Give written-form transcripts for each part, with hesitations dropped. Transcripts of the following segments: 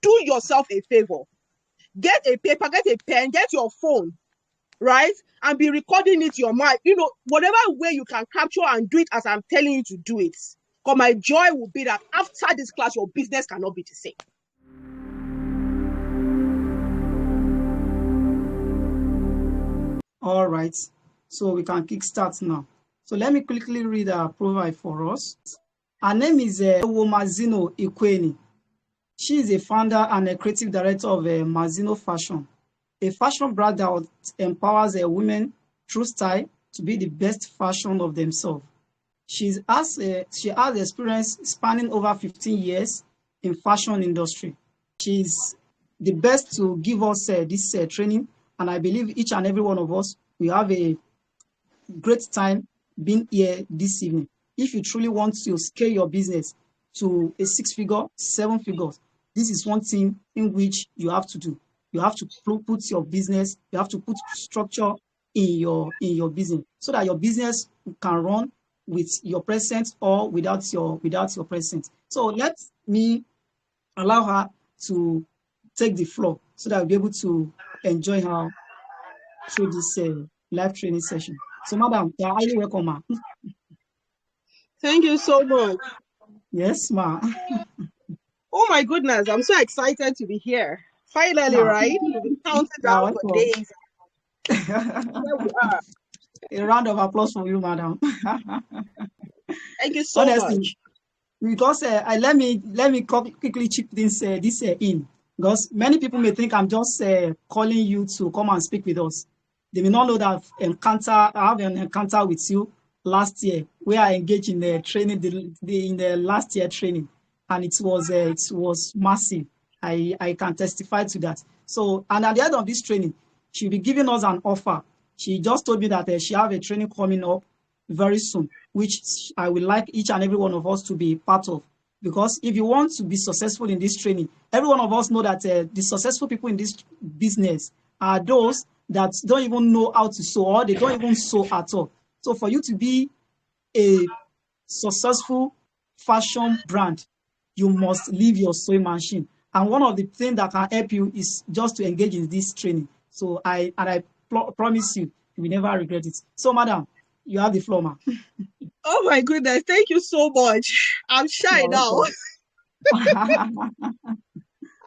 do yourself a favor. Get a paper, get a pen, get your phone, right? And be recording it in your mind. You know, whatever way you can capture and do it as I'm telling you to do it. Because my joy will be that after this class, your business cannot be the same. All right, so we can kickstart now. So let me quickly read our profile for us. Her name is EWOMAZINO EKWANI. She is a founder and a creative director of Mazino Fashion, a fashion brand that empowers women through style to be the best fashion of themselves. She has experience spanning over 15 years in fashion industry. She's the best to give us this training, and I believe each and every one of us will have a great time being here this evening. If you truly want to scale your business to a 6-figure, 7 figures, this is one thing in which you have to do. You have to put your business, you have to put structure in your business so that your business can run with your presence or without your presence. So let me allow her to take the floor so that I'll be able to enjoy her through this live training session. So, madam, you are highly welcome, ma. Thank you so much. Yes, ma. Oh my goodness, I'm so excited to be here. Finally, No. right? We've been counting down for days. Here we are. A round of applause for you, madam. Thank you so Honestly, much. because let me quickly chip this in, because many people may think I'm just calling you to come and speak with us. They may not know that I have an encounter with you last year where I engaged in the training in the last year training, and it was massive. I can testify to that. So, and at the end of this training, she'll be giving us an offer. She just told me that she have a training coming up very soon, which I would like each and every one of us to be part of. Because if you want to be successful in this training, every one of us know that the successful people in this business are those that don't even know how to sew, or they don't even sew at all. So for you to be a successful fashion brand, you must leave your sewing machine. And one of the things that can help you is just to engage in this training. So I promise you will never regret it. So, madam, you have the floor, ma. Oh my goodness, thank you so much. I'm shy now.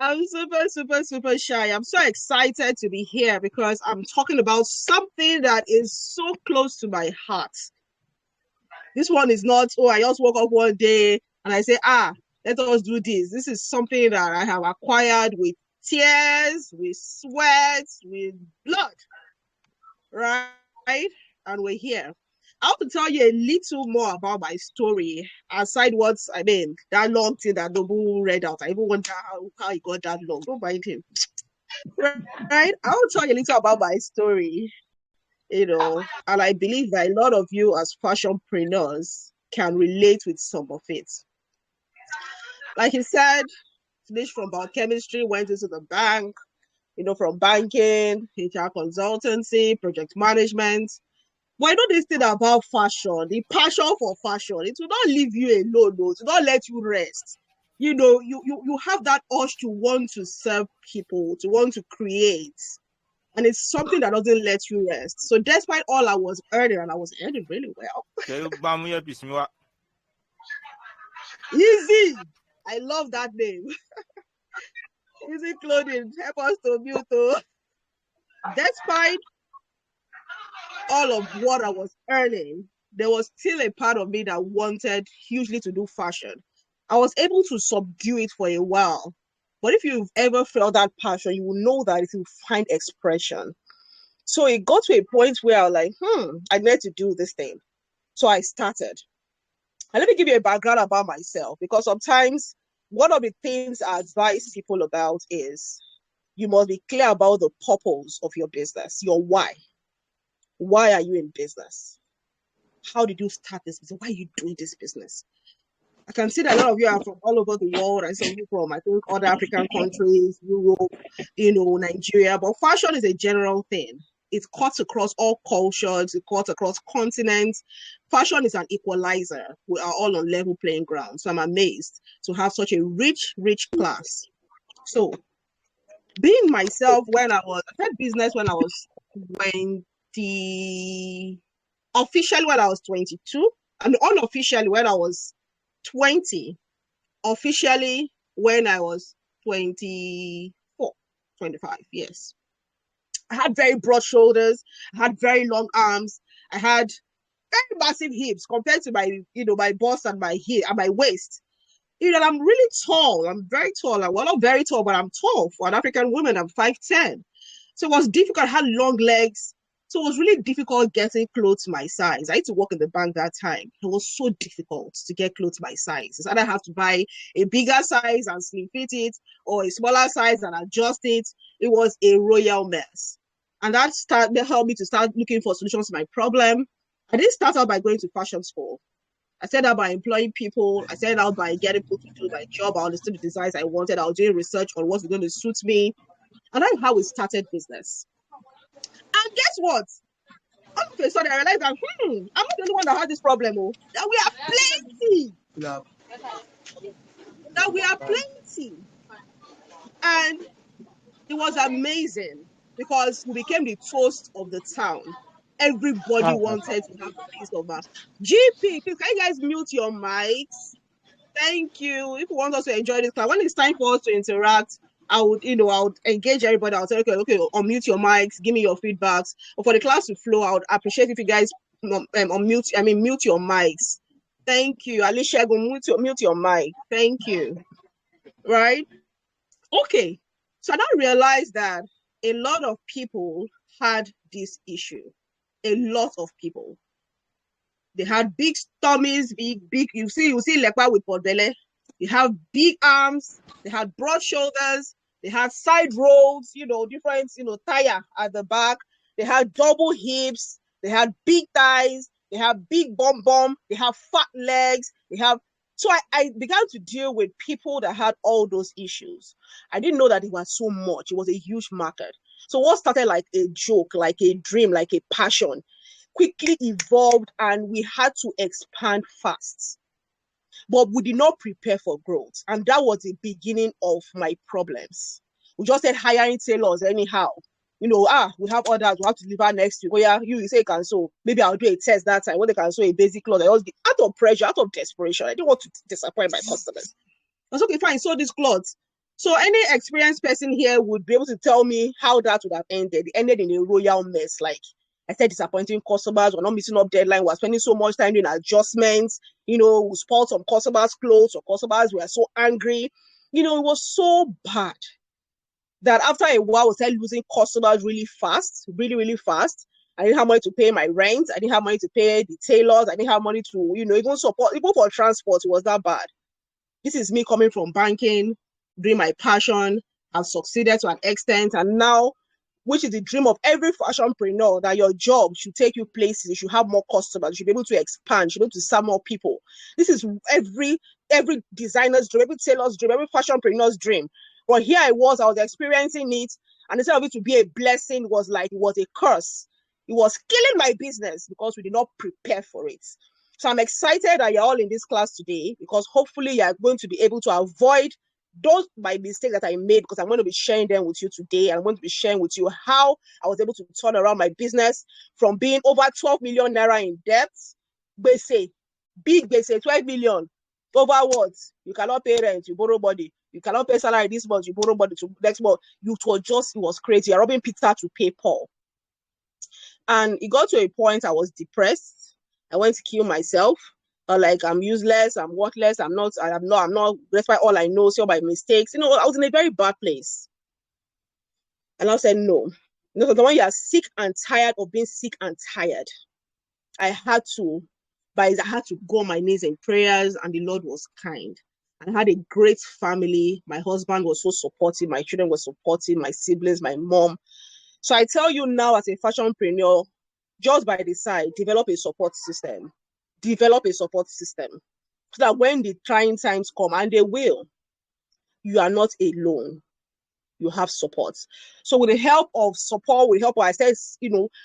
I'm super shy. I'm so excited to be here because I'm talking about something that is so close to my heart. This one is not, oh, I just woke up one day and I say, let us do this. This is something that I have acquired with tears, with sweat, with blood, right? And we're here. I want to tell you a little more about my story, aside that long thing that Nobu read out. I even wonder how he got that long. Don't mind him. Right? I want to tell you a little about my story, and I believe that a lot of you as fashionpreneurs can relate with some of it. Like he said, finished from biochemistry, went into the bank, from banking, HR consultancy, project management. But I know this thing about fashion, the passion for fashion, it will not leave you alone, though. It will not let you rest. You have that urge to want to serve people, to want to create. And it's something that doesn't let you rest. So despite all I was earning, and I was earning really well. Easy. I love that name. Easy Clothing. Help us to mute. Despite all of what I was earning, there was still a part of me that wanted hugely to do fashion. I was able to subdue it for a while. But if you've ever felt that passion, you will know that it will find expression. So it got to a point where I was like, I need to do this thing. So I started. And let me give you a background about myself, because sometimes one of the things I advise people about is you must be clear about the purpose of your business, your why. Why are you in business? How did you start this business? Why are you doing this business? I can see that a lot of you are from all over the world. I some people from, I think, other African countries, Europe, Nigeria. But fashion is a general thing. It cuts across all cultures. It cuts across continents. Fashion is an equalizer. We are all on level playing ground. So I'm amazed to have such a rich class So being myself I started business when I was 20, officially when I was 22, and unofficially when I was 20, officially when I was 24, 25, yes. I had very broad shoulders, I had very long arms, I had very massive hips compared to my bust and my hip and my waist. I'm really tall. I'm very tall. Well, not very tall, but I'm tall for an African woman. I'm 5'10". So it was difficult. I had long legs. So it was really difficult getting clothes my size. I used to work in the bank that time. It was so difficult to get clothes my size. It's either I have to buy a bigger size and slim fit it, or a smaller size and adjust it. It was a royal mess. And that helped me to start looking for solutions to my problem. I didn't start out by going to fashion school. I started out by employing people. I started out by getting people to do my job. I understood the designs I wanted. I was doing research on what's going to suit me. And that's how we started business. And guess what? All of a sudden, I realized that, I'm not the only one that had this problem. Oh, that we are plenty. Yeah. That we are plenty. And it was amazing because we became the toast of the town. Everybody wanted to have a piece of us. GP, please, can you guys mute your mics? Thank you. If you want us to enjoy this class, when it's time for us to interact, I would engage everybody. I'll say, okay, unmute your mics, give me your feedbacks. But for the class to flow, I would appreciate if you guys mute your mics. Thank you. Alicia, go mute your mic. Thank you. Right? Okay. So I now realized that a lot of people had this issue. A lot of people. They had big tummies, big. You see lepa with potbelly. They have big arms. They had broad shoulders. They had side rolls, different, tire at the back. They had double hips. They had big thighs. They have big bum. They have fat legs. So I began to deal with people that had all those issues. I didn't know that it was so much. It was a huge market. So what started like a joke, like a dream, like a passion, quickly evolved, and we had to expand fast. But we did not prepare for growth. And that was the beginning of my problems. We just said hiring tailors anyhow. We have orders, we have to deliver next week. Oh, yeah, you say you can sew. Maybe I'll do a test that time when they can sew a basic cloth. I was out of pressure, out of desperation. I didn't want to disappoint my customers. I was okay, fine, sew this cloth. So any experienced person here would be able to tell me how that would have ended. It ended in a royal mess. Like I said, disappointing customers. We're not meeting up deadline. We're spending so much time doing adjustments. We spoiled some customers' clothes, or customers were so angry. It was so bad that after a while, we started losing customers really fast, really, really fast. I didn't have money to pay my rent. I didn't have money to pay the tailors. I didn't have money to, even support, even for transport. It was that bad. This is me coming from banking, doing my passion. I've succeeded to an extent. And now, which is the dream of every fashionpreneur, that your job should take you places, you should have more customers, you should be able to expand, you should be able to serve more people. This is every designer's dream, every tailor's dream, every fashionpreneur's dream. But here I was experiencing it, and instead of it to be a blessing, it was a curse. It was killing my business because we did not prepare for it. So I'm excited that you're all in this class today, because hopefully you're going to be able to avoid those my mistakes that I made, because I'm going to be sharing them with you today. I'm going to be sharing with you how I was able to turn around my business from being over 12 million naira in debt, big 12 million, over what? You cannot pay rent, you borrow body. You cannot pay salary this month, you borrow body to next month. It was crazy. You're robbing Peter to pay Paul. And it got to a point I was depressed. I went to kill myself. Like I'm useless, I'm worthless, I'm not, despite all I know, see all my mistakes. I was in a very bad place. And I said, no. The one you are sick and tired of being sick and tired. I had to go on my knees in prayers, and the Lord was kind. I had a great family. My husband was so supportive, my children were supportive, my siblings, my mom. So I tell you now, as a fashionpreneur, just by the side, develop a support system. Develop a support system so that when the trying times come, and they will, you are not alone. You have support. So with the help of support, I started,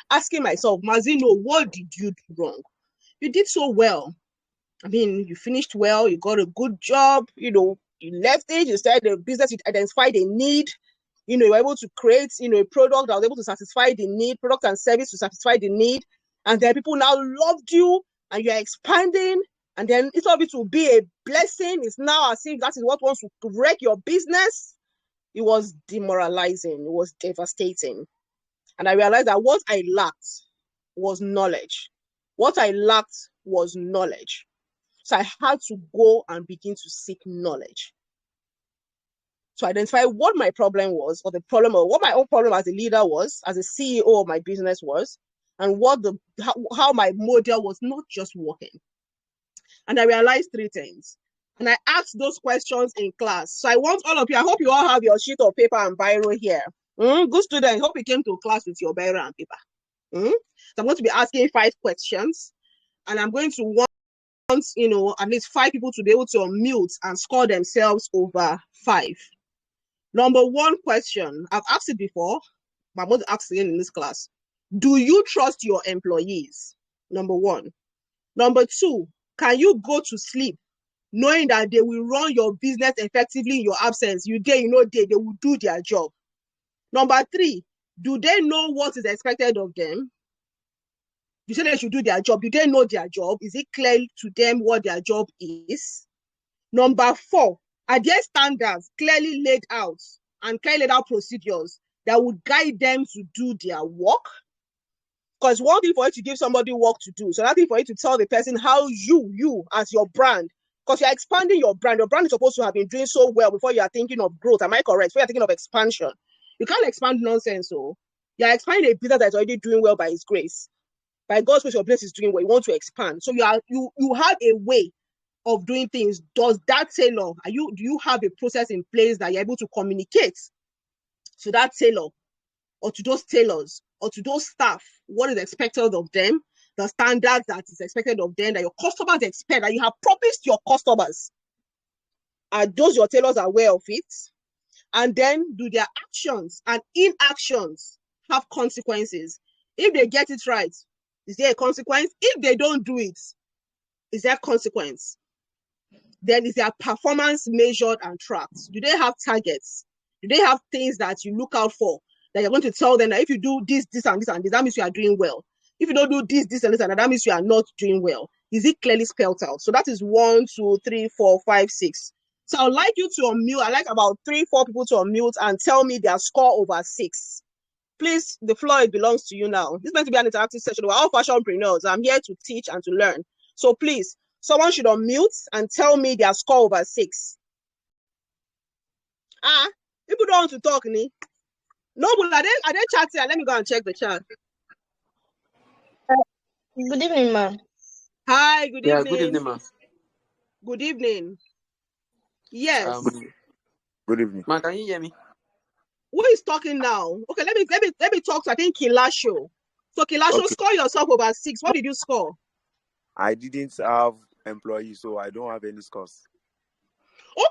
asking myself, Mazino, what did you do wrong? You did so well. I mean, you finished well, you got a good job, You left it, you started the business, you identified a need, you were able to create, a product that was able to satisfy the need, product and service to satisfy the need. And then people now loved you and you're expanding. And then instead of it to be a blessing, it's now as if that is what wants to wreck your business. It was demoralizing. It was devastating. And I realized that what I lacked was knowledge. What I lacked was knowledge. So I had to go and begin to seek knowledge to identify what my problem was, or the problem, or what my own problem as a leader was, as a CEO of my business was, and how my model was not just working. And I realized 3 things. And I asked those questions in class. So I want all of you, I hope you all have your sheet of paper and biro here. Good student, hope you came to class with your biro and paper. So I'm going to be asking 5 questions, and I'm going to want, at least 5 people to be able to unmute and score themselves over 5. Number 1 question, I've asked it before, but I'm going to ask again in this class. Do you trust your employees? Number 1. Number 2, can you go to sleep knowing that they will run your business effectively in your absence? They will do their job. Number 3, do they know what is expected of them? You said they should do their job. Do they know their job? Is it clear to them what their job is? Number 4, are there standards clearly laid out and clearly laid out procedures that would guide them to do their work? Because one thing for you to give somebody work to do, so another thing for you to tell the person how you as your brand, because you're expanding your brand is supposed to have been doing so well before you are thinking of growth. Am I correct? Before you're thinking of expansion. You can't expand nonsense. So you're expanding a business that's already doing well by His grace. By God's grace, your business is doing well. You want to expand. So you have a way of doing things. Does that tailor? Do you have a process in place that you're able to communicate to that tailor, or to those tailors, or to those staff, what is expected of them, the standards that is expected of them, that your customers expect, that you have promised your customers? Are those your tailors aware of it? And then do their actions and inactions have consequences? If they get it right, is there a consequence? If they don't do it, is there a consequence? Then is their performance measured and tracked? Do they have targets? Do they have things that you look out for, that you're going to tell them that if you do this, this, and this, and this, that means you are doing well? If you don't do this, this, and this, and that means you are not doing well. Is it clearly spelled out? So that is 1, 2, 3, 4, 5, 6. So I'd like you to unmute. I'd like about 3, 4 people to unmute and tell me their score over 6. Please, the floor, it belongs to you now. This is meant to be an interactive session. We're all fashionpreneurs. I'm here to teach and to learn. So please, someone should unmute and tell me their score over 6. People don't want to talk, ni? No, but are they chatting? Let me go and check the chat. Good evening, ma. Hi, good evening. Good evening, ma. Good evening. Yes. Good evening. Ma, can you hear me? Who is talking now? Okay, let me talk to, I think, Kilasho. So Kilasho, Okay. Score yourself over 6. What did you score? I didn't have employees, so I don't have any scores.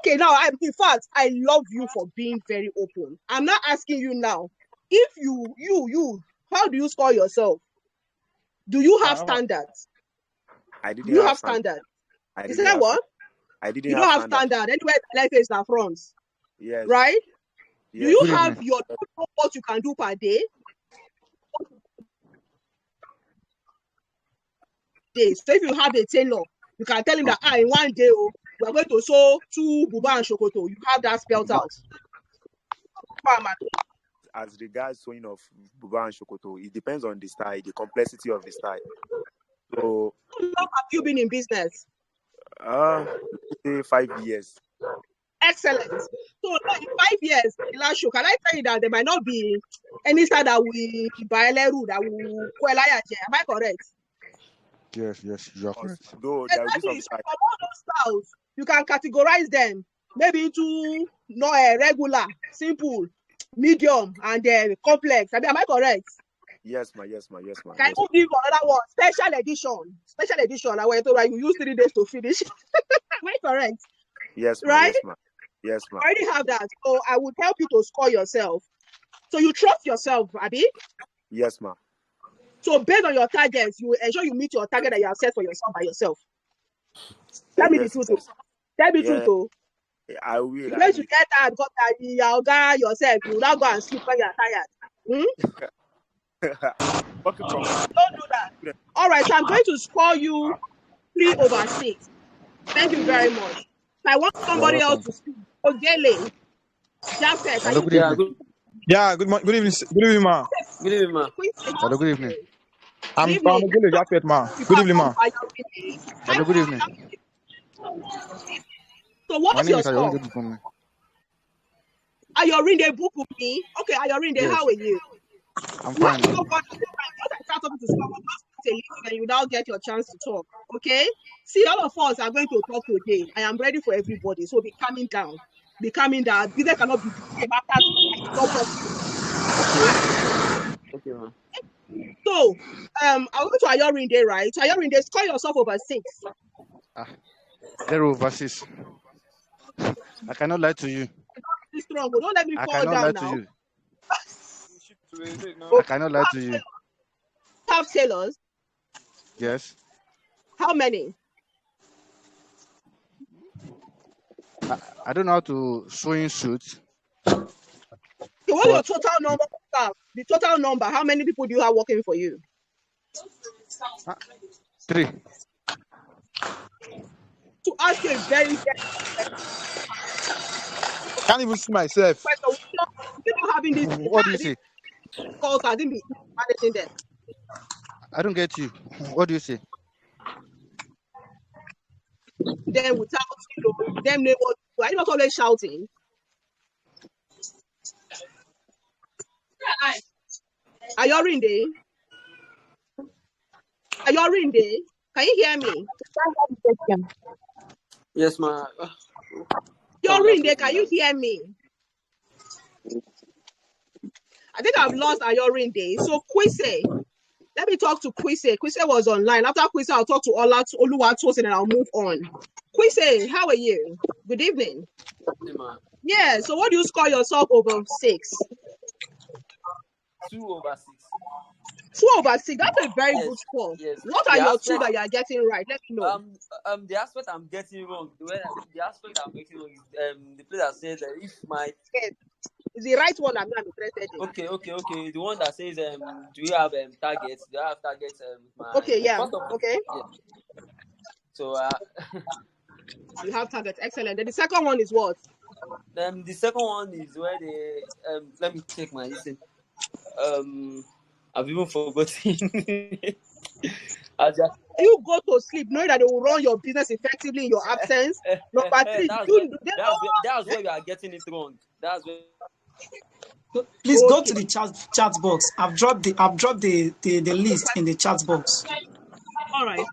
Okay, now in fact, I love you for being very open. I'm not asking you now. If you, how do you score yourself? Do you have standards? I didn't Do you have have standards? I Is didn't that have what? I didn't You have don't have standard. standard. Anywhere life is in front. Yes. Right? Yes. Do you have your what you can do per day? So if you have a tailor, you can tell him that in one day we are going to sew 2 buba and shokoto. You have that spelled out. As regards sewing of buba and shokoto, it depends on the style, the complexity of the style. So how long have you been in business? 5 years. Excellent. So in 5 years, Ilasho, can I tell you that there might not be any style that we Baeleru, that will Kwelaya? Am I correct? Yes, you are correct. Though there will be Exactly. some So style. from all those styles, you can categorize them maybe into regular, simple, medium, and complex. Am I correct? Yes, ma. Can you give another one? Special edition. I went to you use 3 days to finish. Am I correct? Yes, ma. Right? Yes, ma. I already have that. So I would help you to score yourself. So you trust yourself, Abi? Yes, ma. So based on your targets, you will ensure you meet your target that you have set for yourself by yourself. Tell me the truth. Tell me the truth. I will. You're going to get tired because you're yourself. You will not go and sleep when you're tired. Working from home. Don't do that. All right, so I'm going to score you 3/6. Thank you very much. I want somebody else to speak. Ogele, Jafet, Hello, good evening. Yeah, good evening. Good evening, ma. Good evening, ma. Hello, good evening. I'm Ogele, Jafet, ma. Good evening, ma. Hello, good evening. So what's your score? Bukunmi. Ayorinde Bukumi. Okay, Ayorinde, Yes. how are you? I'm fine. Once I start talking to someone, just say listen and you now get your chance to talk. Okay? See, all of us are going to talk today. I am ready for everybody. So be calming down. Be calming down. Business cannot be the same after no problem. Okay, ma. So, I went to Ayorinde, right? So Ayorinde, score yourself over 6. 0/6. I cannot lie to you. Be strong. Don't let me I fall cannot down lie now. to you. Okay. I cannot lie to you. Have tailors? Yes. How many? I don't know how to sew in suits. Okay, what's your total number of staff? The total number. How many people do you have working for you? 3. To ask you a very, very Can't even see myself. question. We don't having this. What do you say? Calls, I didn't be managing them. I don't get you. What do you say? Then without, them know what. Are you not always shouting? Ayorinde? Ayorinde? Can you hear me? Yes, ma. Ayorinde, can you hear me? I think I've lost Ayorinde. So Kwise, let me talk to Kwise. Kwise was online. After Kwise, I'll talk to Oluwatosin and I'll move on. Kwise, how are you? Good evening. Yeah, so what do you score yourself over 6? 2/6. 2/6. That's a very good score. Yes. What are your 2 that you are getting right? Let me know. The aspect I'm getting wrong, the aspect I'm getting wrong is the place that says that if my is the right one I'm not interested in. Okay. The one that says do you have targets? Do I have targets? Okay, yeah. Okay. Yeah. So you have targets. Excellent. Then the second one is what? The second one is where they let me check my listen. I've even forgotten. You go to sleep knowing that they will run your business effectively in your absence. Number 3, that's where you are getting it wrong. That's where. Please go to the chat box. I've dropped the list in the chat box. All right.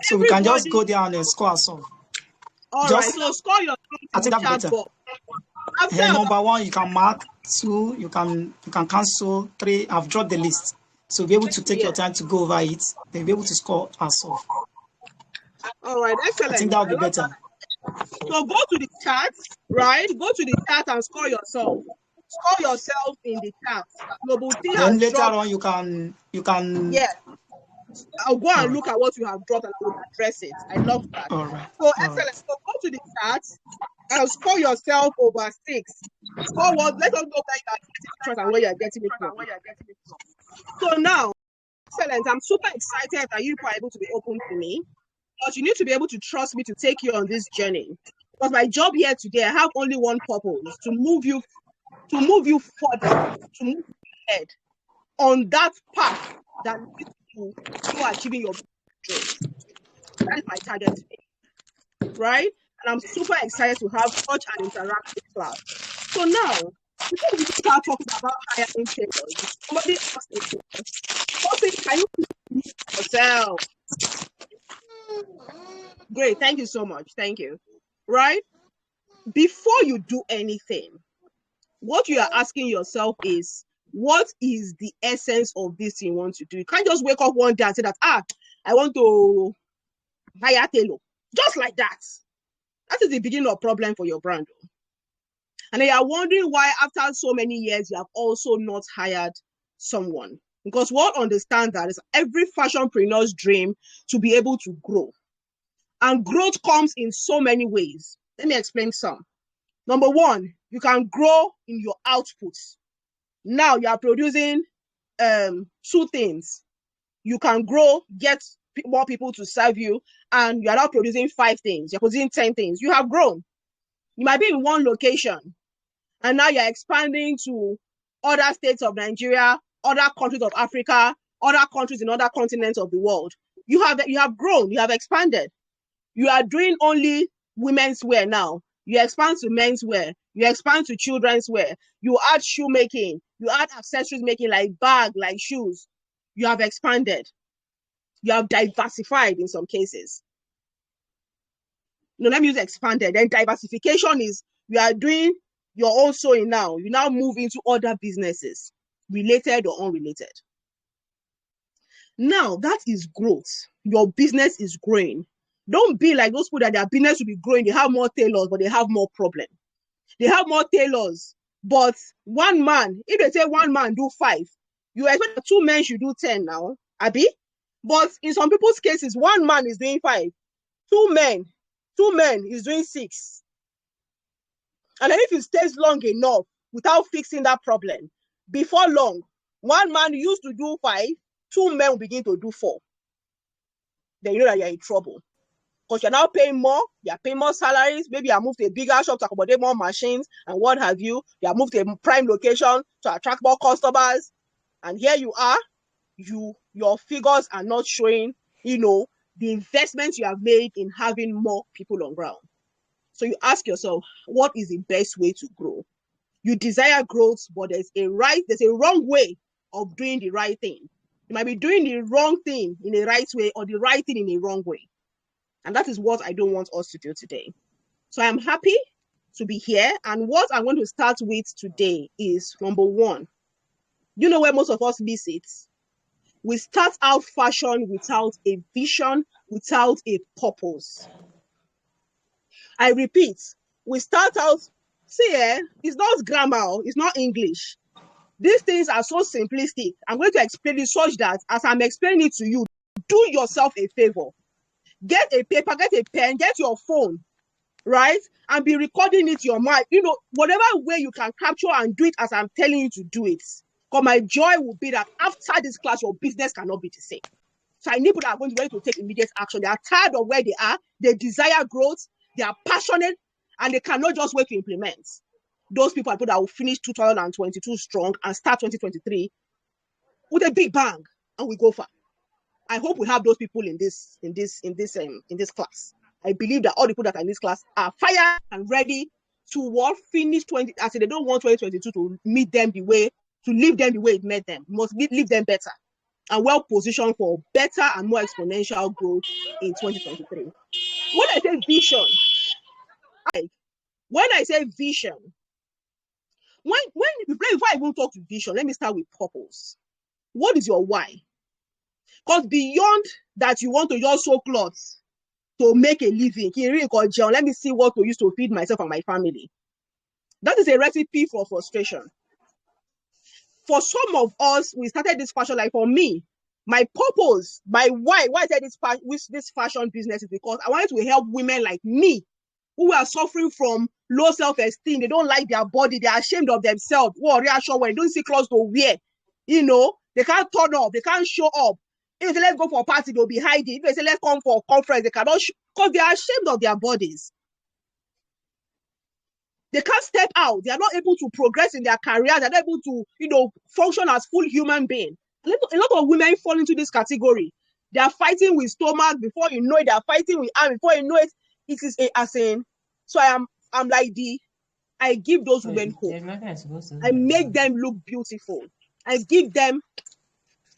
So we can just go there and score ourselves. All right. So score your chat box. Number 1, you can mark. 2, you can cancel. 3, I've dropped the list. So be able to take your time to go over it. Then be able to score ourselves. All right, excellent. I think that would be better. So go to the chat, right? Go to the chat and score yourself. Score yourself in the chat. Then later on, you can. Yeah. I'll go and look at what you have dropped and I will address it. I love that. All right. So excellent. So go to the chat and score yourself over 6. Score what? Let us know that you are getting it right and where you are getting it from. So now, excellent. I'm super excited that you are able to be open to me. But you need to be able to trust me to take you on this journey. Because my job here today, I have only one purpose: to move you further, to move you ahead on that path that leads you to achieving your dreams. That is my target today, right? And I'm super excited to have such an interactive class. So now, before we start talking about hiring tailors, somebody asked me, can you please yourself? Great, thank you so much. Thank you. Right? Before you do anything, what you are asking yourself is, what is the essence of this thing you want to do? You can't just wake up one day and say that, I want to hire tailor. Just like that. That is the beginning of problem for your brand. And then you are wondering why after so many years, you have also not hired someone. Because what understand that is every fashionpreneur's dream to be able to grow. And growth comes in so many ways. Let me explain some. Number one, you can grow in your output. Now you are producing two things. You can grow, get more people to serve you, and you are not producing 5 things. You're producing 10 things. You have grown. You might be in one location, and now you're expanding to other states of Nigeria, other countries of Africa, other countries in other continents of the world. You have grown, you have expanded. You are doing only women's wear now. You expand to men's wear. You expand to children's wear. You add shoemaking. You add accessories making like bag, like shoes. You have expanded. You have diversified in some cases. No, let me use expanded. Then diversification is you are doing your own sewing now. You now move into other businesses, related or unrelated. Now that is growth. Your business is growing. Don't be like those people that their business will be growing. They have more tailors, but they have more problem. They have more tailors, but one man, if they say one man do 5, you expect that 2 men should do 10 now, Abi? But in some people's cases, one man is doing 5. 2 men is doing 6. And then if it stays long enough without fixing that problem, before long, one man used to do 5, 2 men will begin to do 4. Then you know that you're in trouble. Because you're now paying more, you're paying more salaries, maybe you moved to a bigger shop to accommodate more machines and what have you. You have moved to a prime location to attract more customers. And here you are, your figures are not showing, the investments you have made in having more people on ground. So you ask yourself, what is the best way to grow? You desire growth, but there's a wrong way of doing the right thing. You might be doing the wrong thing in a right way or the right thing in a wrong way. And that is what I don't want us to do today. So I'm happy to be here. And what I'm going to start with today is number one. You know where most of us miss it? We start out fashion without a vision, without a purpose. I repeat, we start out, it's not grammar, it's not English. These things are so simplistic. I'm going to explain it such that as I'm explaining it to you, do yourself a favor. Get a paper, get a pen, get your phone, right? And be recording it your mind. Whatever way you can capture and do it as I'm telling you to do it. Because my joy will be that after this class, your business cannot be the same. So I need people that are going to be ready to take immediate action. They are tired of where they are. They desire growth. They are passionate. And they cannot just wait to implement. Those people are people that will finish 2022 strong and start 2023 with a big bang. And we go far. I hope we have those people in this class. I believe that all the people that are in this class are fired and ready to finish 20. I said they don't want 2022 to leave them the way it met them. You must leave them better and well positioned for better and more exponential growth in 2023. When I say vision, before I even talk to vision, let me start with purpose. What is your why? Because beyond that, you want to just sew clothes to make a living. Let me see what to use to feed myself and my family. That is a recipe for frustration. For some of us, we started this fashion. Like for me, my purpose, my why I said this fashion business is because I wanted to help women like me who are suffering from low self-esteem. They don't like their body. They are ashamed of themselves. When they don't see clothes to wear, they can't turn up. They can't show up. If they say let's go for a party, they'll be hiding. If they say let's come for a conference, they cannot because they are ashamed of their bodies. They can't step out. They are not able to progress in their career. They're not able to, function as full human being. A lot of women fall into this category. They are fighting with stomach. Before you know it, they are fighting with arm. Before you know it, it is a saying. So I'm like I give those women hope. I make them look beautiful. I give them.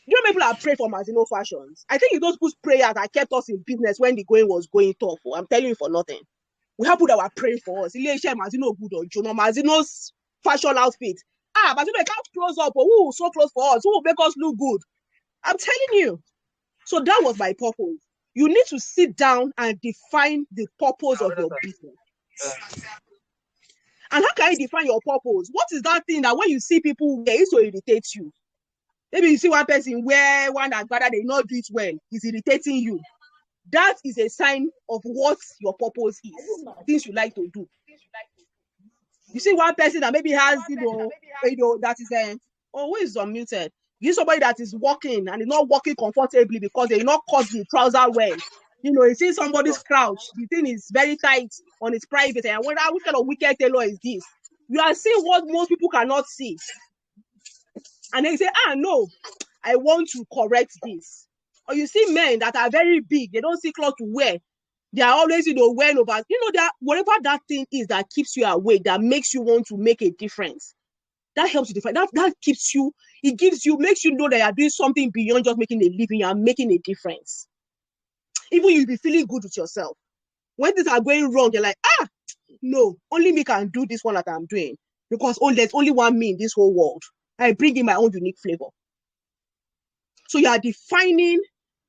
People are praying for Mazino fashions. I think it's those people's prayers that kept us in business when the going was going tough. I'm telling you for nothing. We have people that were praying for us. Mazino good or Jono Mazino's fashion outfit. Mazino can't close up. Who so close for us? Who will make us look good? I'm telling you. So that was my purpose. You need to sit down and define the purpose of your business. And how can you define your purpose? What is that thing that when you see people wear, it so irritates you? Maybe you see one person wear one that they not do it well. It's irritating you. That is a sign of what your purpose is. Things you like to do. You see one person that maybe has, that is who is unmuted. You see somebody that is walking and is not walking comfortably because they not cut the trouser well. You see somebody's crouch. The thing is very tight on its private. And wonder which kind of wicked tailor is this? You are seeing what most people cannot see. And then you say, no, I want to correct this. Or you see men that are very big, they don't see clothes to wear. They are always, wearing over. That whatever that thing is that keeps you awake, that makes you want to make a difference. That helps you define. That keeps you, makes you know that you are doing something beyond just making a living. You are making a difference. Even you'll be feeling good with yourself. When things are going wrong, you're like, no, only me can do this one that I'm doing. Because there's only one me in this whole world. I bring in my own unique flavor. So you are defining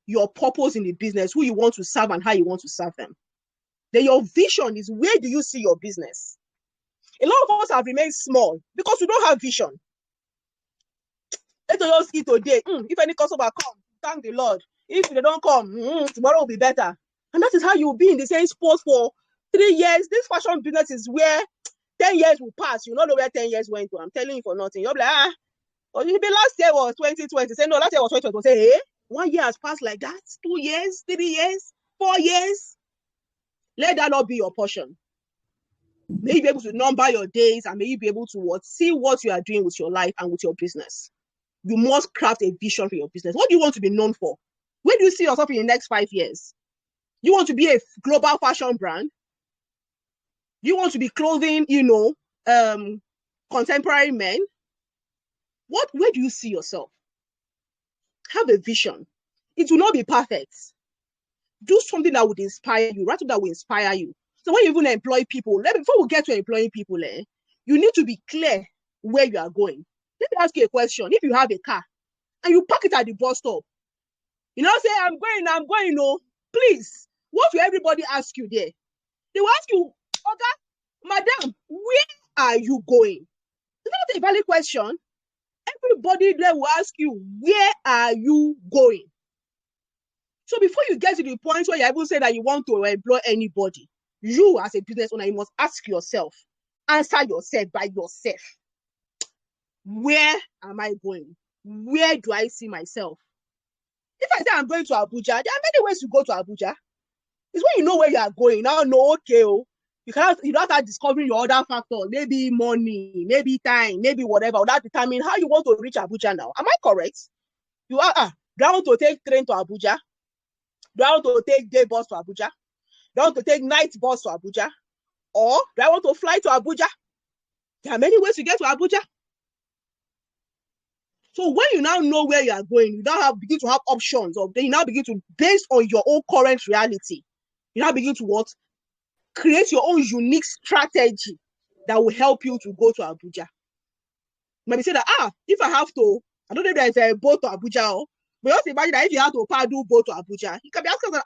your purpose in the business, who you want to serve and how you want to serve them. Then your vision is, where do you see your business? A lot of us have remained small because we don't have vision. Let us eat today. If any customer come, thank the Lord. If they don't come, tomorrow will be better. And that is how you will be in the same sport for 3 years. This fashion business is where 10 years will pass. You don't know where 10 years went to. I'm telling you for nothing. You'll be like, maybe last year was 2020. Say, no, last year was 2020. Say, hey, 1 year has passed like that. 2 years, 3 years, 4 years. Let that not be your portion. May you be able to number your days, and may you be able to see what you are doing with your life and with your business. You must craft a vision for your business. What do you want to be known for? Where do you see yourself in the next 5 years? You want to be a global fashion brand? You want to be clothing, contemporary men? Where do you see yourself? Have a vision. It will not be perfect. Do something that would inspire you, right? That will inspire you. So when you even employ people, before we get to employing people, you need to be clear where you are going. Let me ask you a question. If you have a car and you park it at the bus stop, say, I'm going, no, please, what will everybody ask you there? They will ask you, okay, madam, where are you going? Is that a valid question? Everybody there will ask you, where are you going? So before you get to the point where you even say that you want to employ anybody, you as a business owner, you must ask yourself, answer yourself by yourself. Where am I going? Where do I see myself? If I say I'm going to Abuja, there are many ways to go to Abuja. It's when you know where you are going. Now, okay, you don't start discovering your other factors, maybe money, maybe time, maybe whatever. That determine how you want to reach Abuja now. Am I correct? You are do I want to take train to Abuja? Do I want to take day bus to Abuja? Do I want to take night bus to Abuja? Or do I want to fly to Abuja? There are many ways to get to Abuja. So when you now know where you are going, you now begin to have options, or then you now begin to, based on your own current reality, you now begin to create your own unique strategy that will help you to go to Abuja. Maybe say that, if I have to, I don't know if there's a boat to Abuja, but just imagine that if you have to paddle boat to Abuja, you can be asking,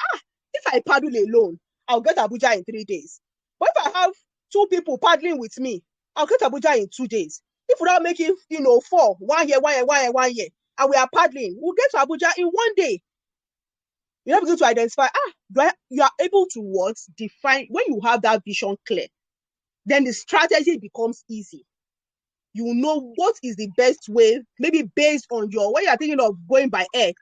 if I paddle alone, I'll get Abuja in 3 days. But if I have 2 people paddling with me, I'll get Abuja in 2 days. If we're not making, 4, 1 year, and we are paddling, we'll get to Abuja in 1 day. You're able to identify, you are able to define, when you have that vision clear, then the strategy becomes easy. You know what is the best way, maybe based on when you are thinking of going by air.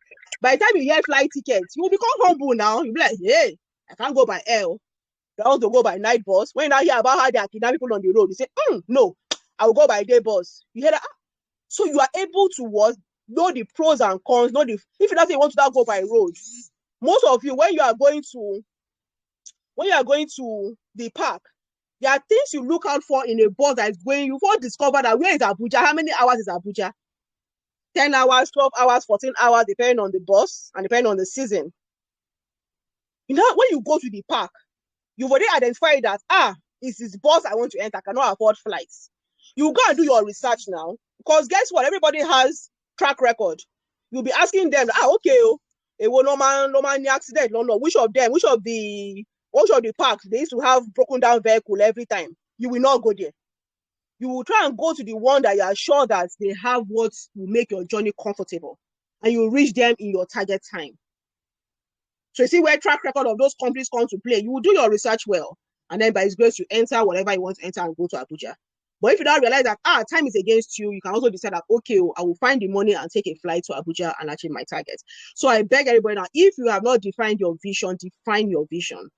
By the time you hear flight tickets, you will become humble now. You'll be like, hey, I can't go by air. I want to go by night bus. When you now hear about how they are kidnapping people on the road, you say, no, I will go by day bus. You hear that? So you are able to know the pros and cons. If you don't say you want to now go by road, most of you, when you are going to the park, there are things you look out for in a bus that is going. You will discover that where is Abuja? How many hours is Abuja? 10 hours, 12 hours, 14 hours, depending on the bus and depending on the season. When you go to the park, you've already identified that, it's this bus I want to enter. I cannot afford flights. You go and do your research now, because guess what? Everybody has track record. You'll be asking them, okay, no man accident, no, which of the parks they used to have broken down vehicle every time. You will not go there. You will try and go to the one that you are sure that they have what will make your journey comfortable, and you reach them in your target time. So you see where track record of those companies come to play. You will do your research well, and then by His grace, you enter whatever you want to enter and go to Abuja. But if you don't realize that time is against you, you can also decide that, okay, I will find the money and take a flight to Abuja and achieve my target. So I beg everybody now, if you have not defined your vision, define your vision.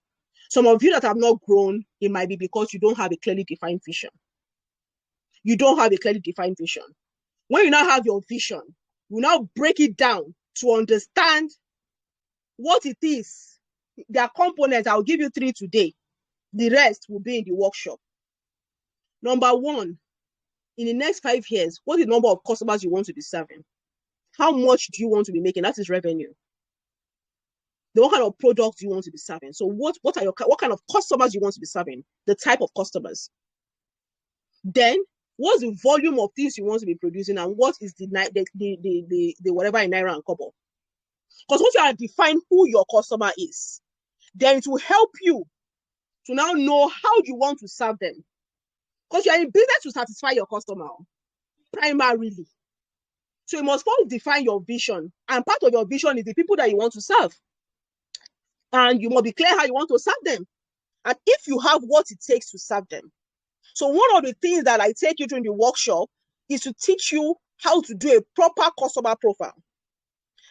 Some of you that have not grown, it might be because you don't have a clearly defined vision. You don't have a clearly defined vision. When you now have your vision, you now break it down to understand what it is. There are components. I'll give you 3 today. The rest will be in the workshop. Number 1, in the next 5 years, what is the number of customers you want to be serving? How much do you want to be making? That is revenue. Then what kind of products do you want to be serving? So what kind of customers you want to be serving? The type of customers. Then what's the volume of things you want to be producing, and what is the whatever in naira and kobo? Because once you have defined who your customer is, then it will help you to now know how you want to serve them. Because you are in business to satisfy your customer primarily. So you must first define your vision. And part of your vision is the people that you want to serve. And you must be clear how you want to serve them. And if you have what it takes to serve them. So one of the things that I take you through in the workshop is to teach you how to do a proper customer profile.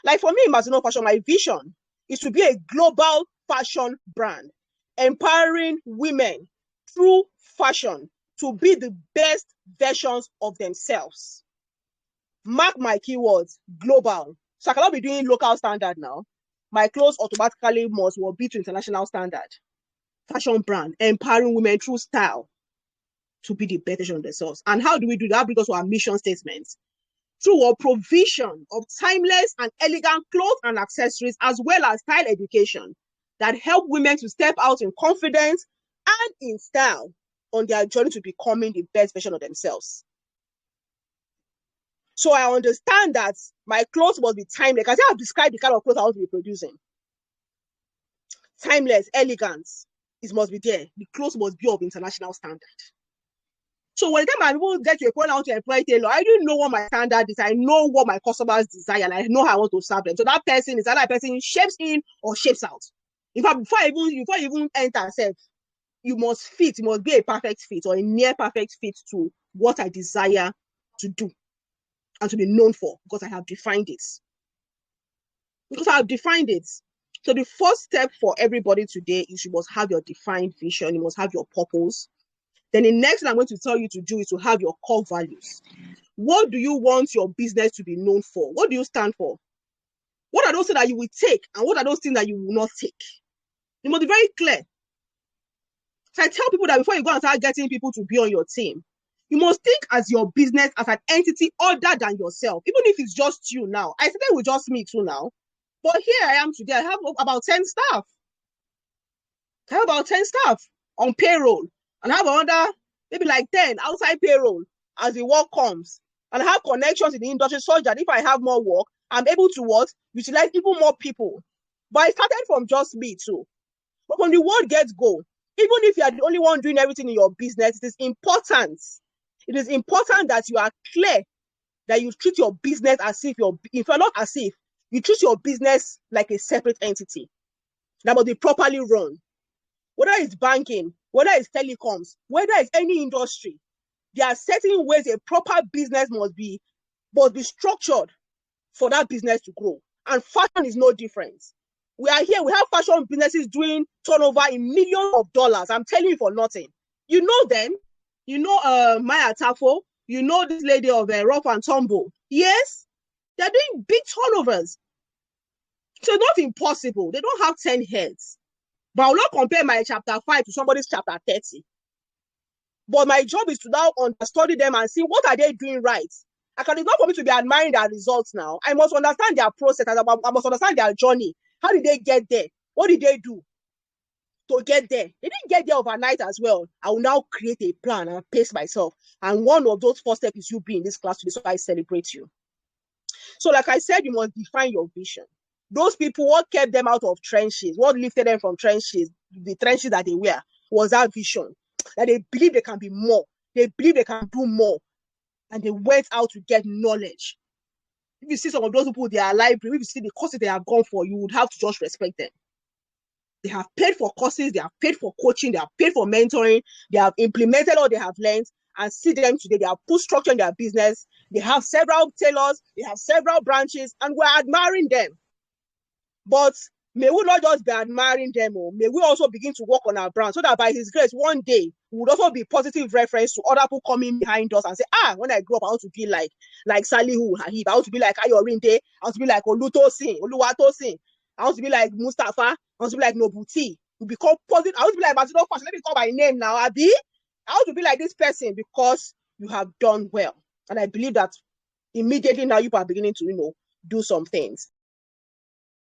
Like for me in Mazino Fashion, my vision is to be a global fashion brand, empowering women through fashion to be the best versions of themselves. Mark my keywords, global. So I cannot be doing local standard now. My clothes automatically must be to international standard. Fashion brand, empowering women through style to be the best version of themselves. And how do we do that? Because of our mission statements. Through our provision of timeless and elegant clothes and accessories, as well as style education that help women to step out in confidence and in style on their journey to becoming the best version of themselves. So I understand that my clothes must be timeless. Because I have described the kind of clothes I want to be producing. Timeless, elegant, it must be there. The clothes must be of international standard. So when the time I will get to a point I want to employ tailor, I don't know what my standard is. I know what my customers desire, and I know how I want to serve them. So that person is either a person shapes in or shapes out. In fact, before you even enter self, you must fit. You must be a perfect fit or a near perfect fit to what I desire to do and to be known for, because I have defined it. So the first step for everybody today is you must have your defined vision. You must have your purpose. Then the next thing I'm going to tell you to do is to have your core values. What do you want your business to be known for? What do you stand for? What are those things that you will take, and what are those things that you will not take? You must be very clear. So I tell people that before you go and start getting people to be on your team, you must think as your business as an entity other than yourself, even if it's just you now. I started with just me too now. But here I am today. I have about 10 staff. On payroll. And I have another, maybe like 10 outside payroll as the work comes. And I have connections in the industry such that if I have more work, I'm able to utilize even more people. But I started from just me too. But when the world gets go, even if you are the only one doing everything in your business, it is important. It is important that you are clear that you treat your business as if you treat your business like a separate entity that must be properly run. Whether it's banking, whether it's telecoms, whether it's any industry, there are certain ways a proper business must be structured for that business to grow. And fashion is no different. We are here, we have fashion businesses doing turnover in millions of dollars. I'm telling you for nothing. You know them. You know Maya Tafo. You know this lady of Rough and Tumble. Yes, they're doing big turnovers. So it's not impossible. They don't have 10 heads. But I will not compare my chapter 5 to somebody's chapter 30. But my job is to now study them and see what are they doing right. It's not for me to be admiring their results now. I must understand their process. I must understand their journey. How did they get there? What did they do to get there? They didn't get there overnight as well. I will now create a plan and pace myself. And one of those first steps is you being in this class today, so I celebrate you. So like I said, you must define your vision. Those people, what kept them out of trenches, what lifted them from trenches, the trenches that they were, was that vision. That they believe they can be more. They believe they can do more. And they went out to get knowledge. If you see some of those people, they are library, if you see the courses they have gone for, you would have to just respect them. They have paid for courses, they have paid for coaching, they have paid for mentoring, they have implemented all they have learned, and see them today. They have put structure in their business. They have several tailors. They have several branches, and we're admiring them. But may we not just be admiring them, or may we also begin to work on our brand so that by His grace, one day we would also be positive reference to other people coming behind us and say, when I grow up, I want to be like Salihu Habib. I want to be like Ayorinde. I want to be like Oluwatosin. I want to be like Mustafa. I want to be like Nobuti. We become positive. I want to be like Masino Fashion. Let me call my name now, Abi. I want to be like this person because you have done well. And I believe that immediately now you are beginning to, do some things.